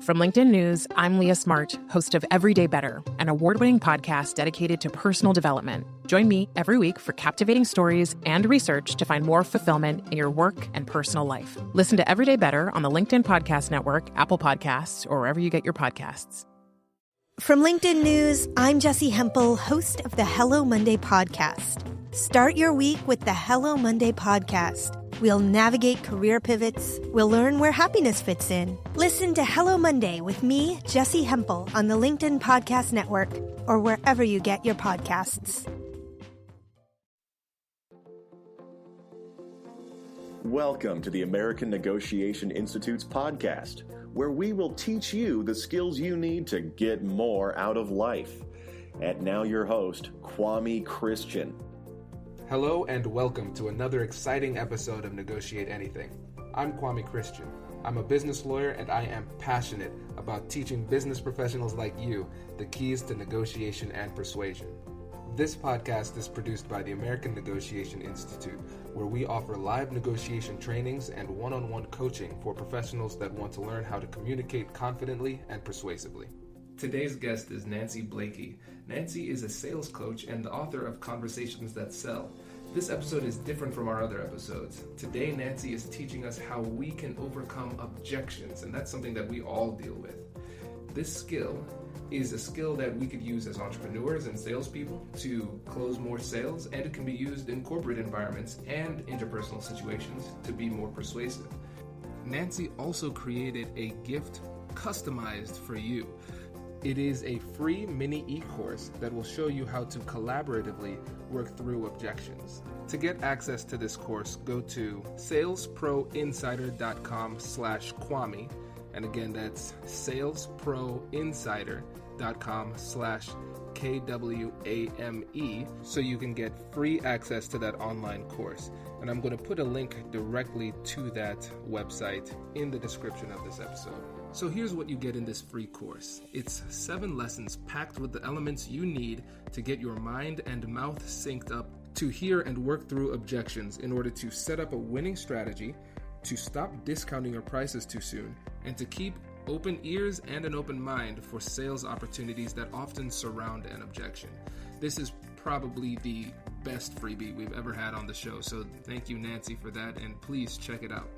From LinkedIn News, I'm Leah Smart, host of Everyday Better, an award-winning podcast dedicated to personal development. Join me every week for captivating stories and research to find more fulfillment in your work and personal life. Listen to Everyday Better on the LinkedIn Podcast Network, Apple Podcasts, or wherever you get your podcasts. From LinkedIn News, I'm Jessie Hempel, host of the Hello Monday podcast. Start your week with the Hello Monday podcast. We'll navigate career pivots. We'll learn where happiness fits in. Listen to Hello Monday with me, Jessie Hempel, on the LinkedIn Podcast Network or wherever you get your podcasts. Welcome to the American Negotiation Institute's podcast, where we will teach you the skills you need to get more out of life. And now your host, Kwame Christian. Hello and welcome to another exciting episode of Negotiate Anything. I'm Kwame Christian. I'm a business lawyer and I am passionate about teaching business professionals like you the keys to negotiation and persuasion. This podcast is produced by the American Negotiation Institute, where we offer live negotiation trainings and one-on-one coaching for professionals that want to learn how to communicate confidently and persuasively. Today's guest is Nancy Bleeke. Nancy is a sales coach and the author of Conversations That Sell. This episode is different from our other episodes. Today, Nancy is teaching us how we can overcome objections, and that's something that we all deal with. This skill is a skill that we could use as entrepreneurs and salespeople to close more sales, and it can be used in corporate environments and interpersonal situations to be more persuasive. Nancy also created a gift customized for you. It is a free mini e-course that will show you how to collaboratively work through objections. To get access to this course, go to salesproinsider.com/Kwame. And again, that's salesproinsider.com/KWAME, so you can get free access to that online course. And I'm going to put a link directly to that website in the description of this episode. So here's what you get in this free course. It's 7 lessons packed with the elements you need to get your mind and mouth synced up to hear and work through objections in order to set up a winning strategy, to stop discounting your prices too soon, and to keep open ears and an open mind for sales opportunities that often surround an objection. This is probably the best freebie we've ever had on the show, so thank you, Nancy, for that, and please check it out.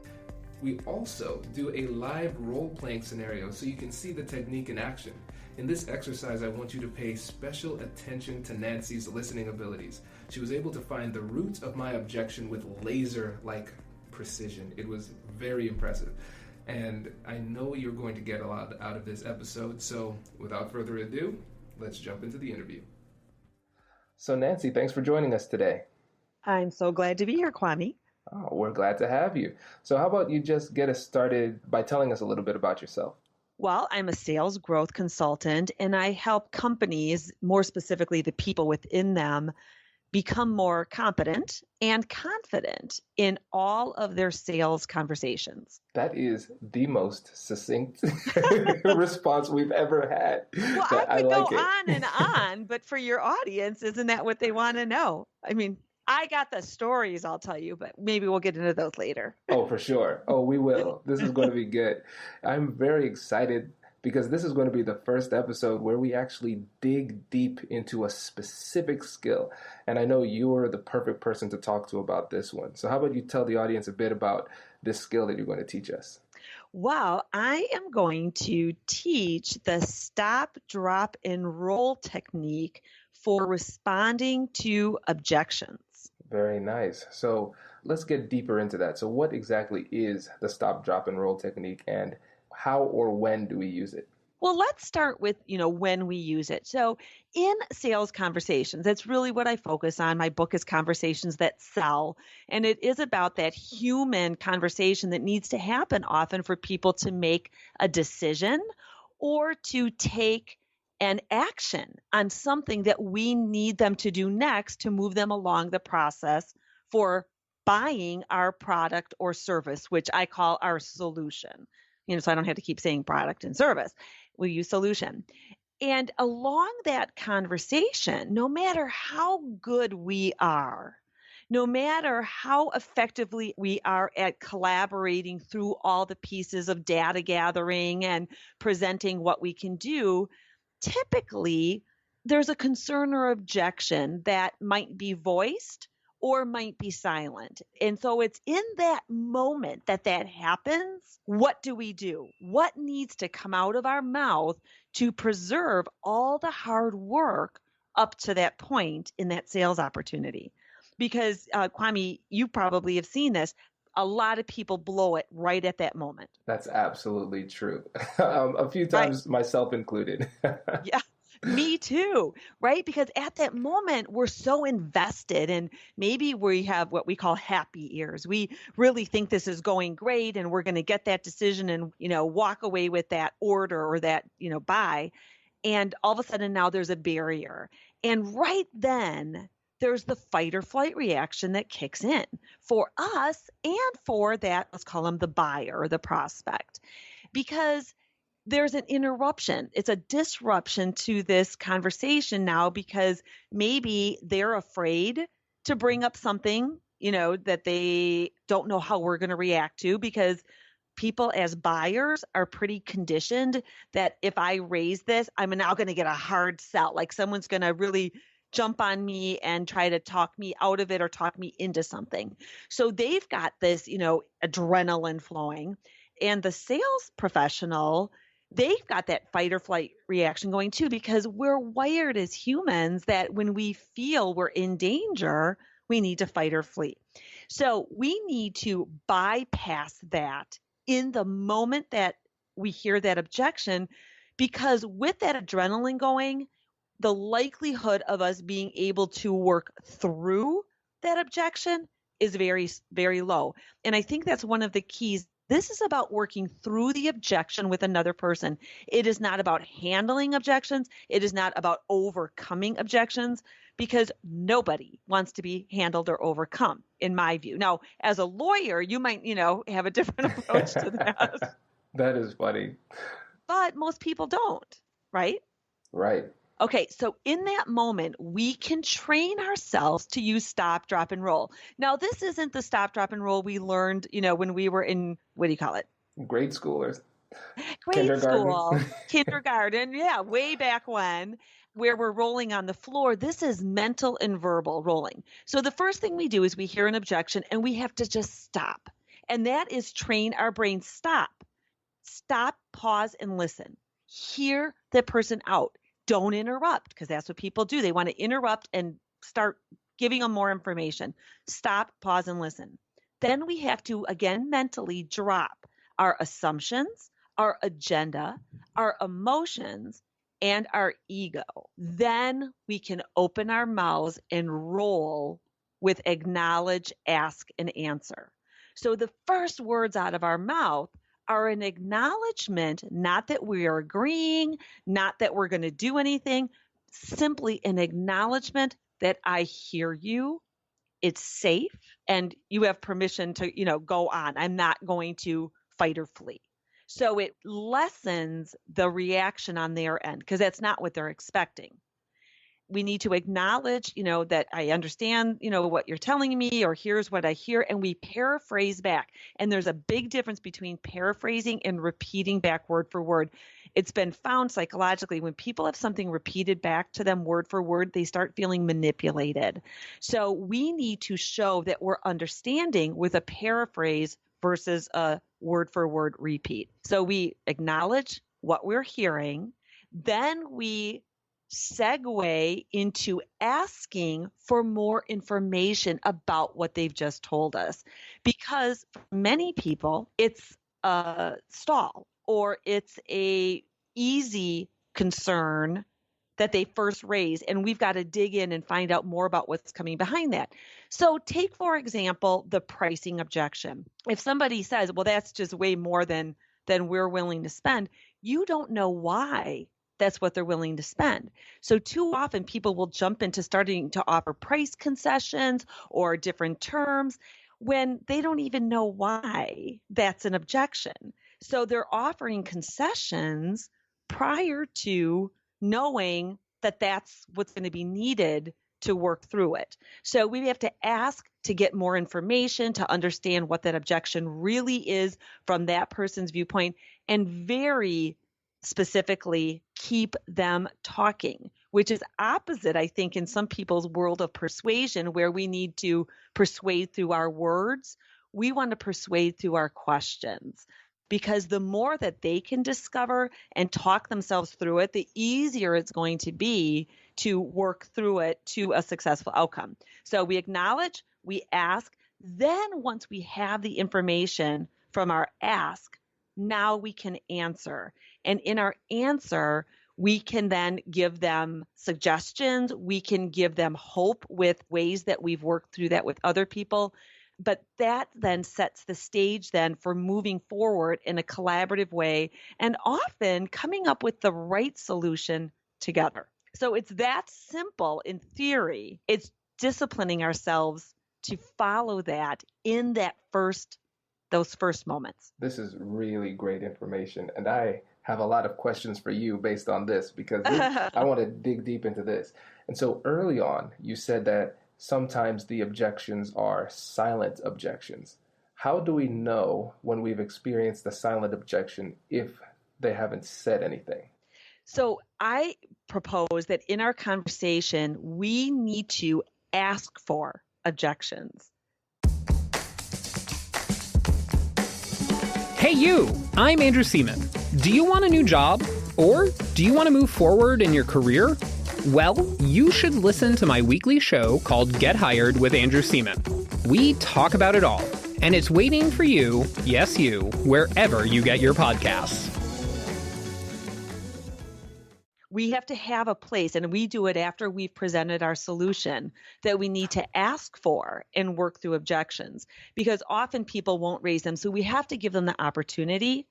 We also do a live role-playing scenario so you can see the technique in action. In this exercise, I want you to pay special attention to Nancy's listening abilities. She was able to find the root of my objection with laser-like precision. It was very impressive. And I know you're going to get a lot out of this episode, so without further ado, let's jump into the interview. So Nancy, thanks for joining us today. I'm so glad to be here, Kwame. Oh, we're glad to have you. So how about you just get us started by telling us a little bit about yourself? Well, I'm a sales growth consultant, and I help companies, more specifically the people within them, become more competent and confident in all of their sales conversations. That is the most succinct response we've ever had. Well, I could go on and on, but for your audience, isn't that what they want to know? I mean, I got the stories, I'll tell you, but maybe we'll get into those later. Oh, for sure. Oh, we will. This is going to be good. I'm very excited because this is going to be the first episode where we actually dig deep into a specific skill. And I know you're the perfect person to talk to about this one. So how about you tell the audience a bit about this skill that you're going to teach us? Well, I am going to teach the stop, drop, and roll technique for responding to objections. Very nice. So let's get deeper into that. So what exactly is the stop, drop, and roll technique, and how or when do we use it? Well, let's start with, when we use it. So in sales conversations, that's really what I focus on. My book is Conversations That Sell, and it is about that human conversation that needs to happen often for people to make a decision or to take an action on something that we need them to do next to move them along the process for buying our product or service, which I call our solution. So I don't have to keep saying product and service. We use solution. And along that conversation, no matter how good we are, no matter how effectively we are at collaborating through all the pieces of data gathering and presenting what we can do, typically there's a concern or objection that might be voiced or might be silent. And so it's in that moment that that happens. What do we do? What needs to come out of our mouth to preserve all the hard work up to that point in that sales opportunity? Because Kwame, you probably have seen this. A lot of people blow it right at that moment. That's absolutely true. A few Right. times, myself included. Yeah, me too, right? Because at that moment, we're so invested, and maybe we have what we call happy ears. We really think this is going great, and we're going to get that decision and, walk away with that order or that, buy. And all of a sudden now there's a barrier. And right then, there's the fight or flight reaction that kicks in for us and for that, let's call them the buyer or the prospect, because there's an interruption. It's a disruption to this conversation now because maybe they're afraid to bring up something, that they don't know how we're going to react to, because people as buyers are pretty conditioned that if I raise this, I'm now going to get a hard sell. Like someone's going to really jump on me and try to talk me out of it or talk me into something. So they've got this, adrenaline flowing, and the sales professional, they've got that fight or flight reaction going too, because we're wired as humans that when we feel we're in danger, we need to fight or flee. So we need to bypass that in the moment that we hear that objection, because with that adrenaline going, the likelihood of us being able to work through that objection is very, very low. And I think that's one of the keys. This is about working through the objection with another person. It is not about handling objections. It is not about overcoming objections, because nobody wants to be handled or overcome, in my view. Now, as a lawyer, you might, have a different approach to that. That is funny. But most people don't, right? Right. Okay, so in that moment, we can train ourselves to use stop, drop, and roll. Now, this isn't the stop, drop, and roll we learned, when we were in, what do you call it? Grade school or kindergarten. Yeah, way back when, where we're rolling on the floor. This is mental and verbal rolling. So the first thing we do is we hear an objection and we have to just stop. And that is train our brain. Stop, pause, and listen. Hear the person out. Don't interrupt, because that's what people do. They want to interrupt and start giving them more information. Stop, pause, and listen. Then we have to, again, mentally drop our assumptions, our agenda, our emotions, and our ego. Then we can open our mouths and roll with acknowledge, ask, and answer. So the first words out of our mouth are an acknowledgement, not that we are agreeing, not that we're going to do anything, simply an acknowledgement that I hear you, it's safe, and you have permission to, go on. I'm not going to fight or flee. So it lessens the reaction on their end, because that's not what they're expecting. We need to acknowledge, that I understand, what you're telling me, or here's what I hear, and we paraphrase back. And there's a big difference between paraphrasing and repeating back word for word. It's been found psychologically, when people have something repeated back to them word for word, they start feeling manipulated. So we need to show that we're understanding with a paraphrase versus a word for word repeat. So we acknowledge what we're hearing, then we segue into asking for more information about what they've just told us. Because for many people, it's a stall, or it's a easy concern that they first raise, and we've got to dig in and find out more about what's coming behind that. So take, for example, the pricing objection. If somebody says, well, that's just way more than we're willing to spend, you don't know why that's what they're willing to spend. So too often people will jump into starting to offer price concessions or different terms when they don't even know why that's an objection. So they're offering concessions prior to knowing that that's what's going to be needed to work through it. So we have to ask to get more information, to understand what that objection really is from that person's viewpoint, and very specifically keep them talking, which is opposite, I think, in some people's world of persuasion, where we need to persuade through our words. We want to persuade through our questions, because the more that they can discover and talk themselves through it, the easier it's going to be to work through it to a successful outcome. So we acknowledge, we ask, then once we have the information from our ask, now we can answer. And in our answer, we can then give them suggestions. We can give them hope with ways that we've worked through that with other people. But that then sets the stage then for moving forward in a collaborative way and often coming up with the right solution together. So it's that simple in theory. It's disciplining ourselves to follow that in those first moments. This is really great information. And I have a lot of questions for you based on this, because I want to dig deep into this. And so early on, you said that sometimes the objections are silent objections. How do we know when we've experienced a silent objection if they haven't said anything? So I propose that in our conversation, we need to ask for objections. Hey you, I'm Andrew Seaman. Do you want a new job? Or do you want to move forward in your career? Well, you should listen to my weekly show called Get Hired with Andrew Seaman. We talk about it all, and it's waiting for you, yes you, wherever you get your podcasts. We have to have a place, and we do it after we've presented our solution, that we need to ask for and work through objections, because often people won't raise them. So we have to give them the opportunity.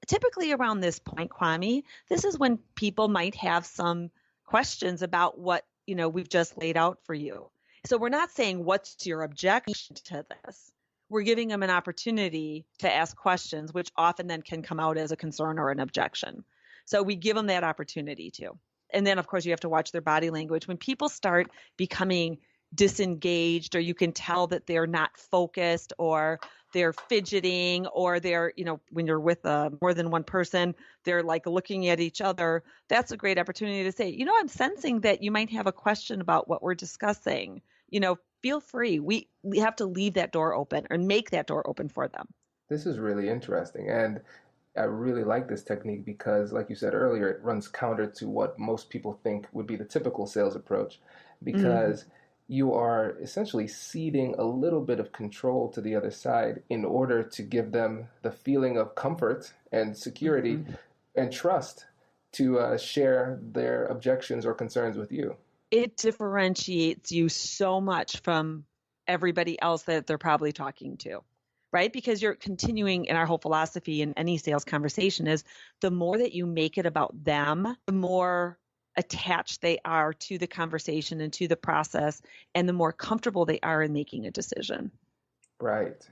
Typically around this point, Kwame, this is when people might have some questions about what, we've just laid out for you. So we're not saying, what's your objection to this? We're giving them an opportunity to ask questions, which often then can come out as a concern or an objection. So we give them that opportunity too. And then, of course, you have to watch their body language. When people start becoming disengaged, or you can tell that they're not focused, or they're fidgeting, or they're, when you're with more than one person, they're like looking at each other. That's a great opportunity to say, I'm sensing that you might have a question about what we're discussing. Feel free. We have to leave that door open, or make that door open for them. This is really interesting. And I really like this technique because, like you said earlier, it runs counter to what most people think would be the typical sales approach, because you are essentially ceding a little bit of control to the other side in order to give them the feeling of comfort and security and trust to share their objections or concerns with you. It differentiates you so much from everybody else that they're probably talking to. Right? Because you're continuing, in our whole philosophy in any sales conversation, is the more that you make it about them, the more attached they are to the conversation and to the process, and the more comfortable they are in making a decision. Right.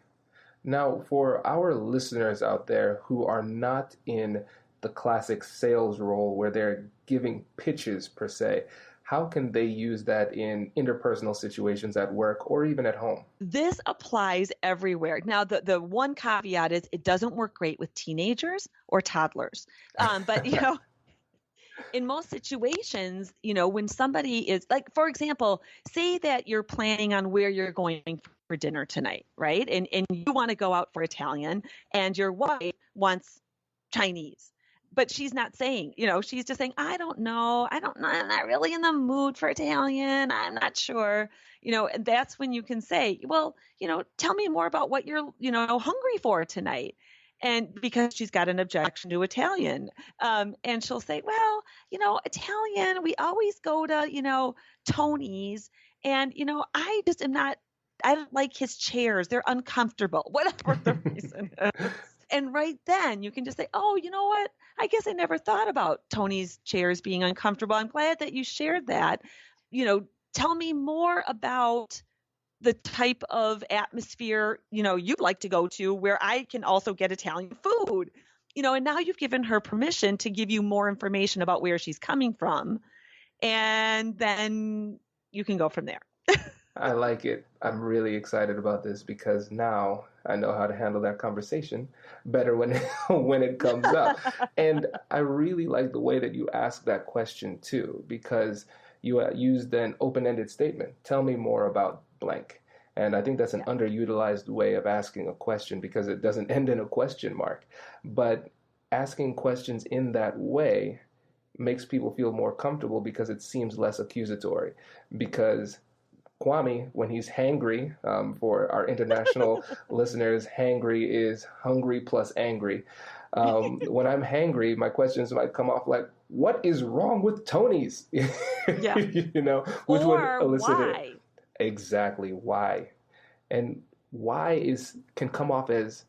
Now, for our listeners out there who are not in the classic sales role where they're giving pitches per se, how can they use that in interpersonal situations at work or even at home? This applies everywhere. Now, the one caveat is it doesn't work great with teenagers or toddlers. But, in most situations, when somebody is like, for example, say that you're planning on where you're going for dinner tonight, right? And you want to go out for Italian, and your wife wants Chinese. But she's not saying, she's just saying, I don't know. I'm not really in the mood for Italian. I'm not sure, and that's when you can say, well, tell me more about what you're, hungry for tonight. And because she's got an objection to Italian, and she'll say, well, Italian, we always go to, Tony's, and, I just am not, I don't like his chairs. They're uncomfortable, whatever the reason is. And right then you can just say, oh, you know what? I guess I never thought about Tony's chairs being uncomfortable. I'm glad that you shared that. Tell me more about the type of atmosphere, you'd like to go to where I can also get Italian food, and now you've given her permission to give you more information about where she's coming from. And then you can go from there. I like it. I'm really excited about this because now I know how to handle that conversation better when when it comes up. And I really like the way that you ask that question too, because you used an open-ended statement. Tell me more about blank. And I think that's an underutilized way of asking a question because it doesn't end in a question mark. But asking questions in that way makes people feel more comfortable because it seems less accusatory. Because Kwame, when he's hangry, for our international listeners, hangry is hungry plus angry. When I'm hangry, my questions might come off like, what is wrong with Tony's? Yeah. Which would or elicit why? Exactly, why. And why can come off as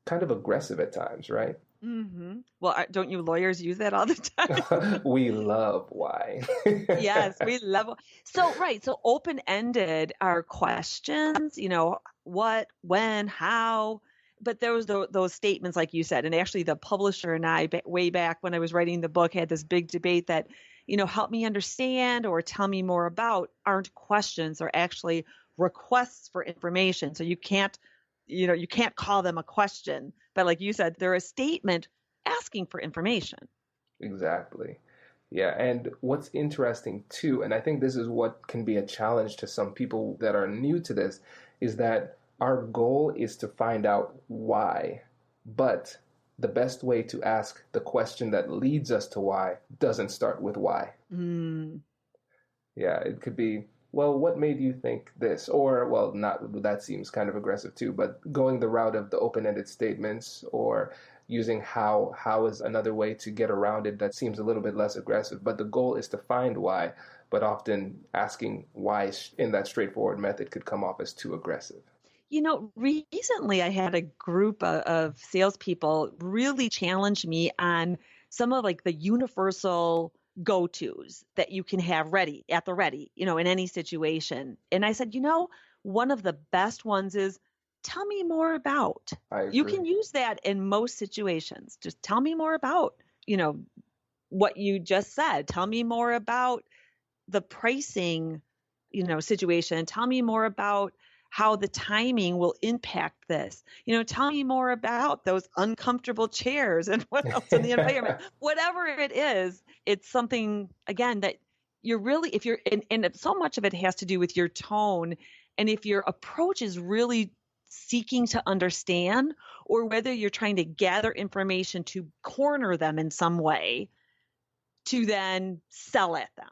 kind of aggressive at times, right? Mm-hmm. Well, don't you lawyers use that all the time? We love why. Yes, we love. So, right. So open-ended are questions, what, when, how. But there was those statements, like you said, and actually the publisher and I, way back when I was writing the book, had this big debate that, help me understand or tell me more about aren't questions, or actually requests for information. So you can't call them a question, but like you said, they're a statement asking for information. Exactly. Yeah. And what's interesting too, and I think this is what can be a challenge to some people that are new to this, is that our goal is to find out why, but the best way to ask the question that leads us to why doesn't start with why. Mm. Yeah, it could be, well, what made you think this? Or, well, not, that seems kind of aggressive too, but going the route of the open-ended statements or using how is another way to get around it that seems a little bit less aggressive. But the goal is to find why, but often asking why in that straightforward method could come off as too aggressive. Recently I had a group of salespeople really challenge me on some of like the universal go-tos that you can have ready in any situation. And I said, one of the best ones is tell me more about. I agree. You can use that in most situations. Just tell me more about, what you just said. Tell me more about the pricing, situation. Tell me more about how the timing will impact this. Tell me more about those uncomfortable chairs and what else in the environment. Whatever it is, it's something, again, that you're really, if you're, and so much of it has to do with your tone. And if your approach is really seeking to understand, or whether you're trying to gather information to corner them in some way to then sell at them.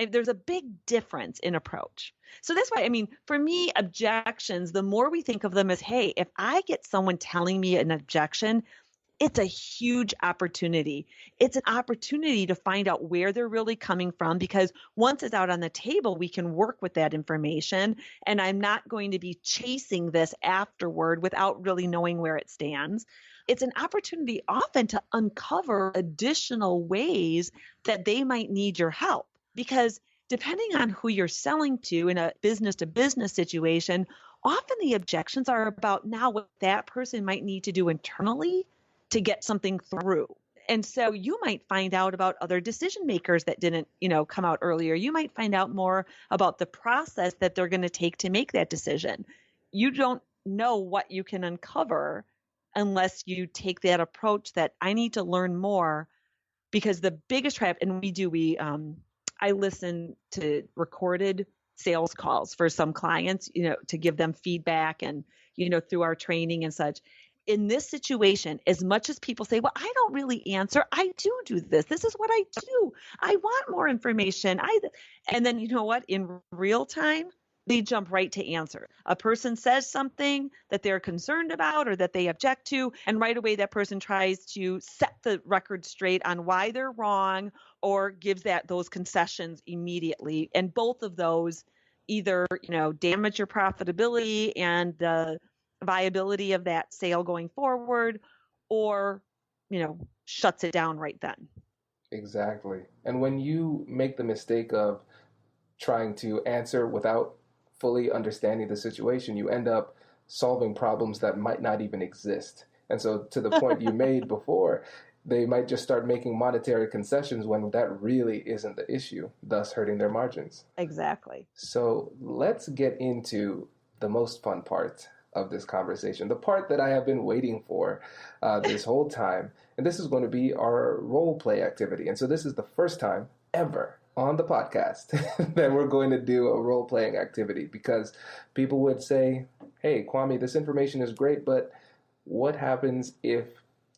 There's a big difference in approach. So that's why, for me, objections, the more we think of them as, hey, if I get someone telling me an objection, it's a huge opportunity. It's an opportunity to find out where they're really coming from, because once it's out on the table, we can work with that information. And I'm not going to be chasing this afterward without really knowing where it stands. It's an opportunity often to uncover additional ways that they might need your help. Because depending on who you're selling to in a business-to-business situation, often the objections are about now what that person might need to do internally to get something through. And so you might find out about other decision makers that didn't, come out earlier. You might find out more about the process that they're going to take to make that decision. You don't know what you can uncover unless you take that approach that I need to learn more, because the biggest trap, and I listen to recorded sales calls for some clients, to give them feedback and, through our training and such. In this situation, as much as people say, well, I don't really answer, I do this. This is what I do. I want more information. And then, in real time, they jump right to answer. A person says something that they're concerned about or that they object to, and right away that person tries to set the record straight on why they're wrong, or gives those concessions immediately. And both of those either, damage your profitability and the viability of that sale going forward, or, shuts it down right then. Exactly. And when you make the mistake of trying to answer without fully understanding the situation, you end up solving problems that might not even exist. And so to the point you made before, they might just start making monetary concessions when that really isn't the issue, thus hurting their margins. Exactly. So let's get into the most fun part of this conversation, the part that I have been waiting for this whole time. And this is going to be our role play activity. And so this is the first time ever on the podcast that we're going to do a role playing activity, because people would say, hey, Kwame, this information is great, but what happens if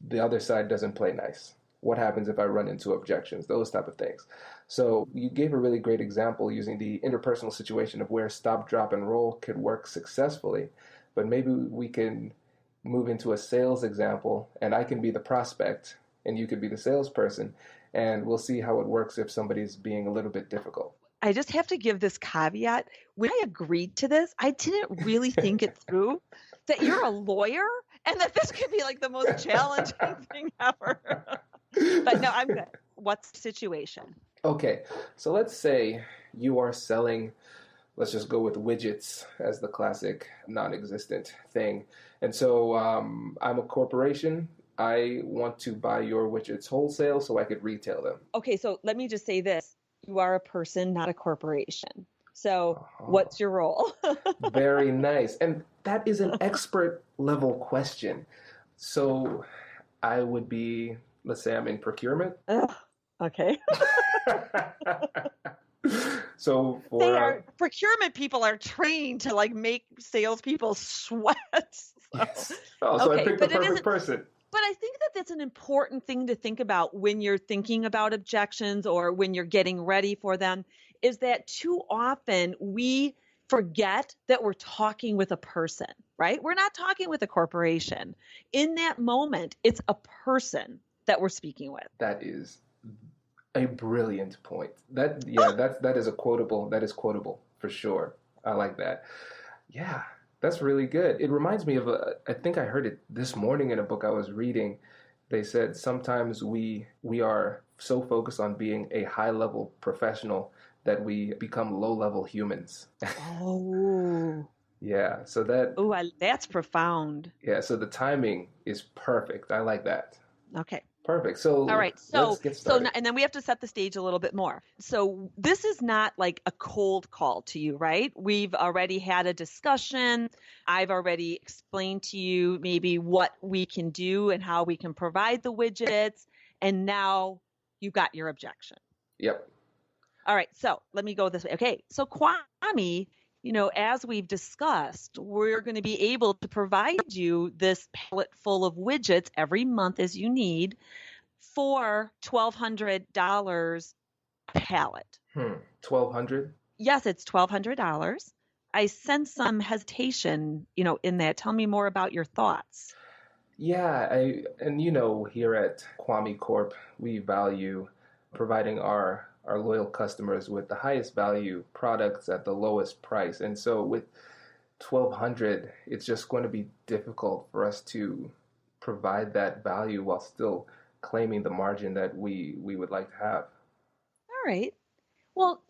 the other side doesn't play nice? What happens if I run into objections? Those type of things. So you gave a really great example using the interpersonal situation of where stop, drop, and roll could work successfully. But maybe we can move into a sales example, and I can be the prospect and you could be the salesperson, and we'll see how it works if somebody's being a little bit difficult. I just have to give this caveat. When I agreed to this, I didn't really think it through that you're a lawyer and that this could be like the most challenging thing ever. But no, I'm good. What's the situation? Okay, so let's say you are selling, let's just go with widgets as the classic non-existent thing. And so I'm a corporation. I want to buy your widgets wholesale so I could retail them. Okay, so let me just say this. You are a person, not a corporation. So what's your role? Very nice. And that is an expert level question. So I would be, let's say I'm in procurement. Okay. So procurement people are trained to like make salespeople sweat. Yes. Oh, so okay, I picked the perfect person. But I think that that's an important thing to think about when you're thinking about objections or when you're getting ready for them, is that too often we forget that we're talking with a person, right? We're not talking with a corporation. In that moment, it's a person that we're speaking with. That is a brilliant point. That is quotable. That is quotable for sure. I like that. Yeah. That's really good. It reminds me of I think I heard it this morning in a book I was reading. They said sometimes we are so focused on being a high-level professional that we become low-level humans. Oh. Yeah, so that's profound. Yeah, so the timing is perfect. I like that. Okay. Perfect. So all right. Let's get started. And then we have to set the stage a little bit more. So this is not like a cold call to you, right? We've already had a discussion. I've already explained to you maybe what we can do and how we can provide the widgets. And now you got your objection. Yep. All right. So let me go this way. Okay. So Kwame, as we've discussed, we're going to be able to provide you this palette full of widgets every month as you need for $1,200 palette. $1,200? Yes, it's $1,200. I sense some hesitation, in that. Tell me more about your thoughts. Yeah, here at Kwame Corp, we value providing our loyal customers with the highest value products at the lowest price. And so with $1,200, it's just going to be difficult for us to provide that value while still claiming the margin that we would like to have. All right. Well,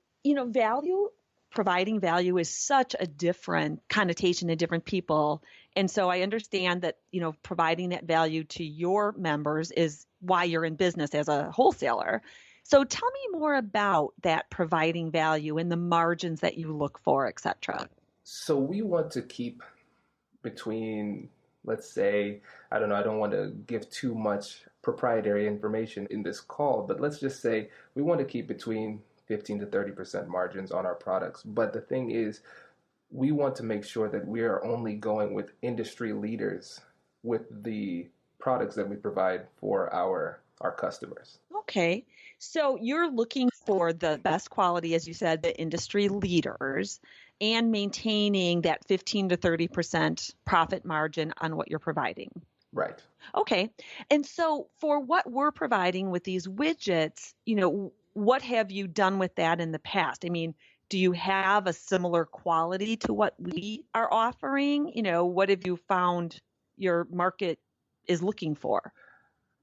providing value is such a different connotation to different people. And so I understand that, providing that value to your members is why you're in business as a wholesaler. So tell me more about that providing value and the margins that you look for, et cetera. So we want to keep between, let's say, I don't want to give too much proprietary information in this call, but let's just say we want to keep between 15 to 30% margins on our products. But the thing is, we want to make sure that we are only going with industry leaders with the products that we provide for our customers. Okay. So you're looking for the best quality, as you said, the industry leaders, and maintaining that 15 to 30% profit margin on what you're providing. Right. Okay. And so for what we're providing with these widgets, what have you done with that in the past? I mean, do you have a similar quality to what we are offering? What have you found your market is looking for?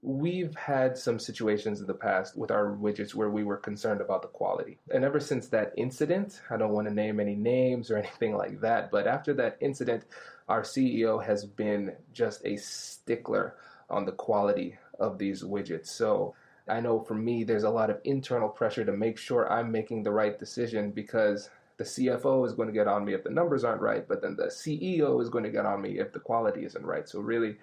We've had some situations in the past with our widgets where we were concerned about the quality. And ever since that incident, I don't want to name any names or anything like that, but after that incident, our CEO has been just a stickler on the quality of these widgets. So I know for me, there's a lot of internal pressure to make sure I'm making the right decision, because the CFO is going to get on me if the numbers aren't right, but then the CEO is going to get on me if the quality isn't right. So really,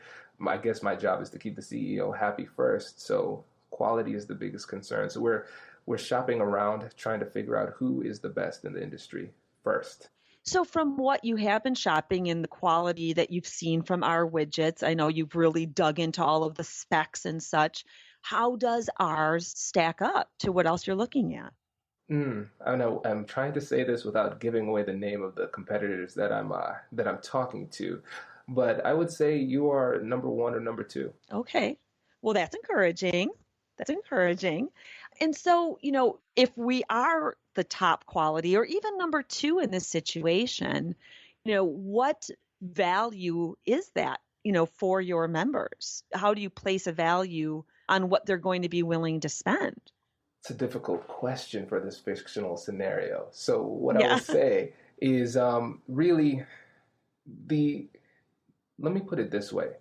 I guess my job is to keep the CEO happy first. So quality is the biggest concern. So we're shopping around trying to figure out who is the best in the industry first. So from what you have been shopping and the quality that you've seen from our widgets, I know you've really dug into all of the specs and such. How does ours stack up to what else you're looking at? I know I'm trying to say this without giving away the name of the competitors that I'm talking to, but I would say you are number one or number two. Okay. Well, that's encouraging. That's encouraging. And so, if we are the top quality or even number two in this situation, what value is that, for your members? How do you place a value on what they're going to be willing to spend? It's a difficult question for this fictional scenario. So what I would say is really let me put it this way.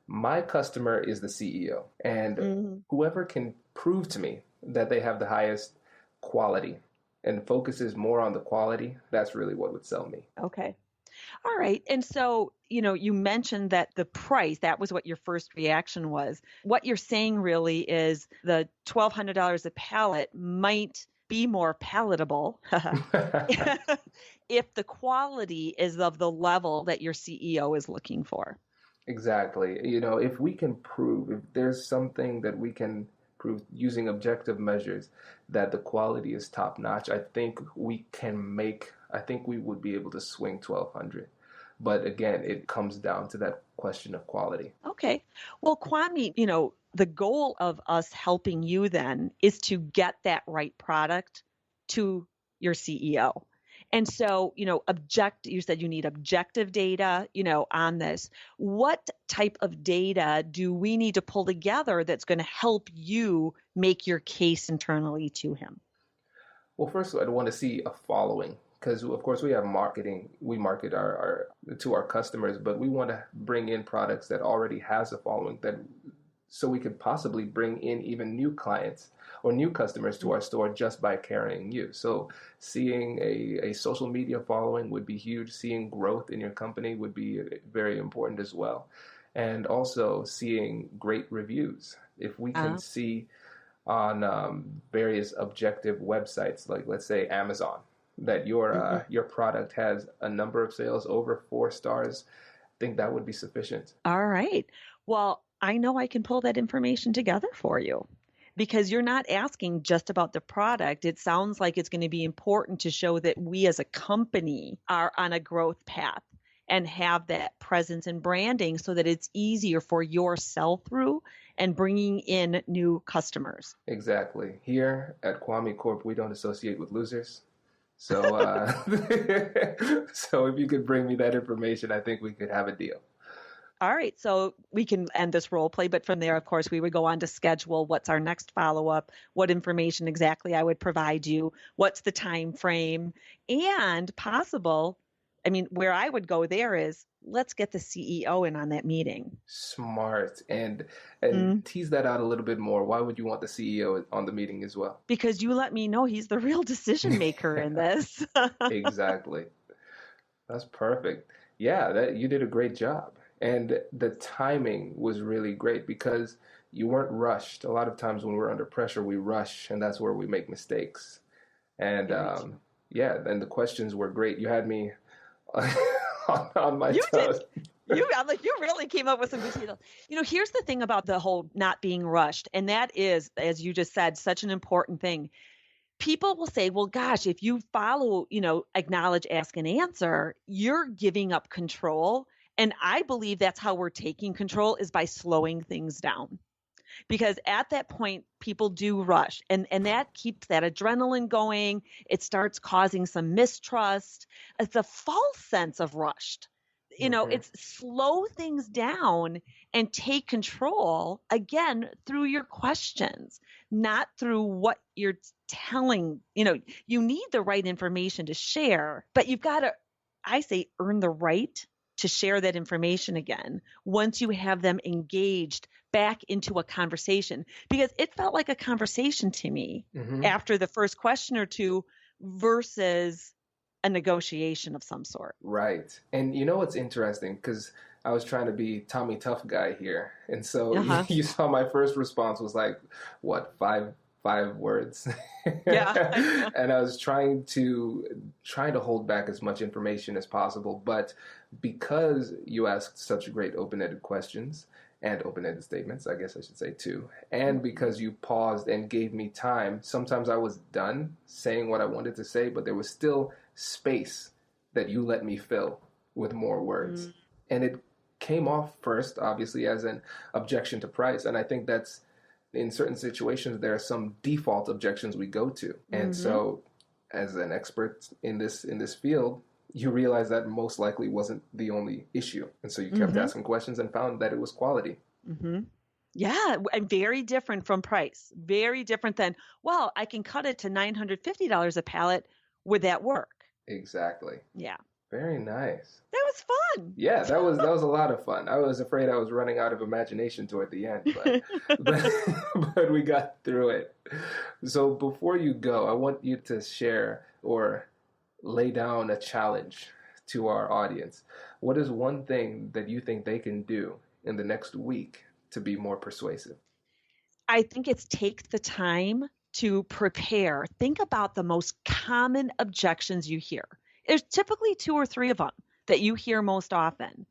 My customer is the CEO, and whoever can prove to me that they have the highest quality and focuses more on the quality, that's really what would sell me. Okay. All right. And so, you mentioned that the price, that was what your first reaction was. What you're saying really is the $1,200 a pallet might be more palatable if the quality is of the level that your CEO is looking for. Exactly. If we can prove, if there's something that we can prove using objective measures that the quality is top notch, I think we would be able to swing 1,200. But again, it comes down to that question of quality. Okay. Well, Kwame, the goal of us helping you then is to get that right product to your CEO. And so, you said you need objective data, on this. What type of data do we need to pull together that's going to help you make your case internally to him? Well, first of all, I'd want to see a following, because of course we have marketing. We market our to our customers, but we want to bring in products that already has a following, so we could possibly bring in even new clients or new customers to our store just by carrying you. So seeing a social media following would be huge. Seeing growth in your company would be very important as well. And also seeing great reviews. If we can see on various objective websites, like let's say Amazon, that your product has a number of sales over 4 stars, I think that would be sufficient. All right. Well, I know I can pull that information together for you, because you're not asking just about the product. It sounds like it's going to be important to show that we as a company are on a growth path and have that presence and branding so that it's easier for your sell-through and bringing in new customers. Exactly. Here at Kwame Corp, we don't associate with losers. So, so if you could bring me that information, I think we could have a deal. All right, so we can end this role play, but from there, of course, we would go on to schedule what's our next follow-up, what information exactly I would provide you, what's the time frame, and possible, where I would go there is, let's get the CEO in on that meeting. Smart. And tease that out a little bit more. Why would you want the CEO on the meeting as well? Because you let me know he's the real decision maker in this. Exactly. That's perfect. Yeah, you did a great job. And the timing was really great because you weren't rushed. A lot of times when we're under pressure, we rush, and that's where we make mistakes. And and the questions were great. You had me on my toes. You really came up with some good details. Here's the thing about the whole not being rushed, and that is, as you just said, such an important thing. People will say, well, gosh, if you follow, acknowledge, ask, and answer, you're giving up control. And I believe that's how we're taking control, is by slowing things down. Because at that point, people do rush, and that keeps that adrenaline going. It starts causing some mistrust. It's a false sense of rushed. It's slow things down and take control, again, through your questions, not through what you're telling. You need the right information to share, but you've got to, I say, earn the right to share that information again once you have them engaged back into a conversation, because it felt like a conversation to me after the first question or two versus a negotiation of some sort. Right. And you know what's interesting? Because I was trying to be Tommy Tough guy here. And so you saw my first response was like, what, five words? Yeah. And I was trying to hold back as much information as possible. But because you asked such great open-ended questions and open-ended statements, I guess I should say too, and because you paused and gave me time, sometimes I was done saying what I wanted to say, but there was still space that you let me fill with more words. And it came off first, obviously, as an objection to price. And I think that's, in certain situations, there are some default objections we go to. And so as an expert in this field, you realize that most likely wasn't the only issue. And so you kept asking questions and found that it was quality. Yeah, and very different from price. Very different than, well, I can cut it to $950 a pallet. Would that work? Exactly. Yeah. Very nice. That was fun. Yeah, that was a lot of fun. I was afraid I was running out of imagination toward the end, but we got through it. So before you go, I want you to share or lay down a challenge to our audience. What is one thing that you think they can do in the next week to be more persuasive? I think it's take the time to prepare. Think about the most common objections you hear. There's typically 2 or 3 of them that you hear most often.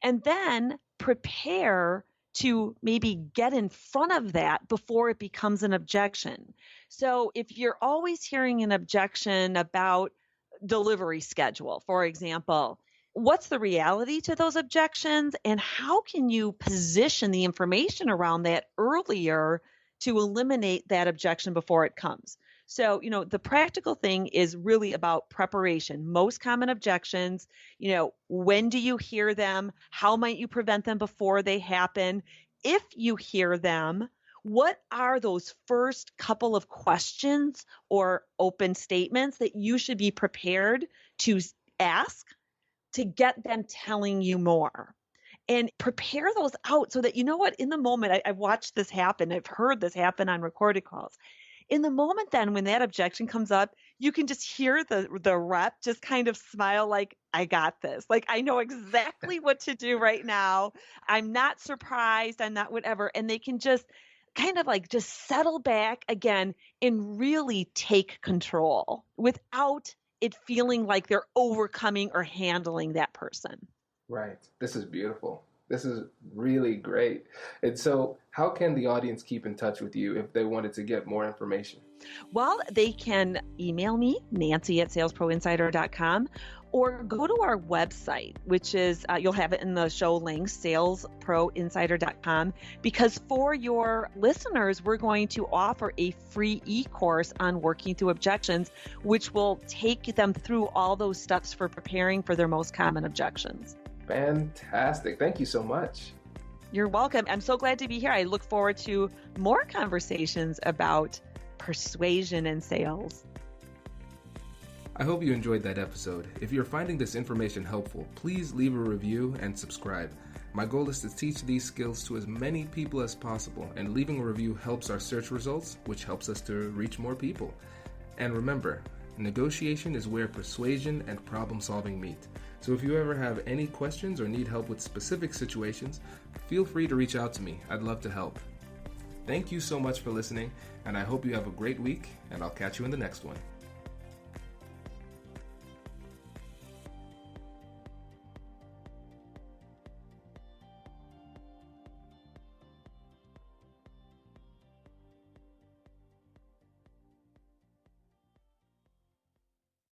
And then prepare to maybe get in front of that before it becomes an objection. So if you're always hearing an objection about delivery schedule, for example, what's the reality to those objections, and how can you position the information around that earlier to eliminate that objection before it comes? So, the practical thing is really about preparation. Most common objections, when do you hear them? How might you prevent them before they happen? If you hear them, what are those first couple of questions or open statements that you should be prepared to ask to get them telling you more? And prepare those out so that, in the moment, I've watched this happen. I've heard this happen on recorded calls. In the moment then, when that objection comes up, you can just hear the rep just kind of smile like, I got this. Like, I know exactly what to do right now. I'm not surprised. I'm not whatever. And they can just kind of like just settle back again and really take control without it feeling like they're overcoming or handling that person. Right. This is beautiful. This is really great. And so how can the audience keep in touch with you if they wanted to get more information? Well, they can email me, Nancy@salesproinsider.com, or go to our website, which is, you'll have it in the show links, salesproinsider.com, because for your listeners, we're going to offer a free e-course on working through objections, which will take them through all those steps for preparing for their most common objections. Fantastic. Thank you so much. You're welcome. I'm so glad to be here. I look forward to more conversations about persuasion and sales. I hope you enjoyed that episode. If you're finding this information helpful, please leave a review and subscribe. My goal is to teach these skills to as many people as possible, and leaving a review helps our search results, which helps us to reach more people. And remember, negotiation is where persuasion and problem solving meet. So if you ever have any questions or need help with specific situations, feel free to reach out to me. I'd love to help. Thank you so much for listening, and I hope you have a great week, and I'll catch you in the next one.